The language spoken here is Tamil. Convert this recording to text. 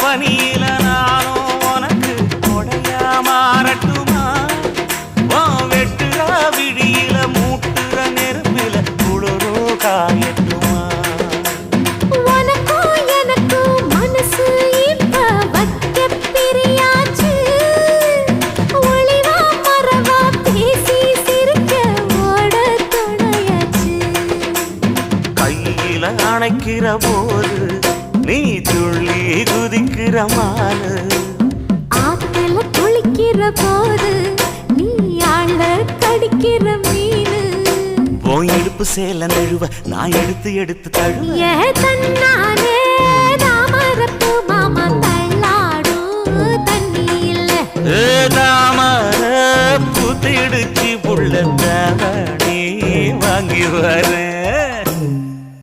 பனியில நானும் உனக்கு கொடையா மாறட்டுமா வெட்டுற விடியில மூட்டுற நெருப்பில குளிரோ காயட்டுமா உனக்கும் எனக்கும் மனசு இப்ப வைக்க பிரியாச்சு ஒளிவா மரவா பேசி சிரிக்க ஓட துணையாச்சு கையில அணைக்கிற போது நீ துள்ளி குதிக்கிற மானு ஆத்துல குளிக்கிற போது நீ ஆள கடிக்கிற மீனு போய் இடுப்பு சேல நழுவ நான் எடுத்து எடுத்து தழுவ ஏ தன்னானே தாமரப்பு மாமா தள்ளாடும் தண்ணி இல்ல தாமர பூத்திடுச்சு புள்ள தாவணி வாங்கி வரேன்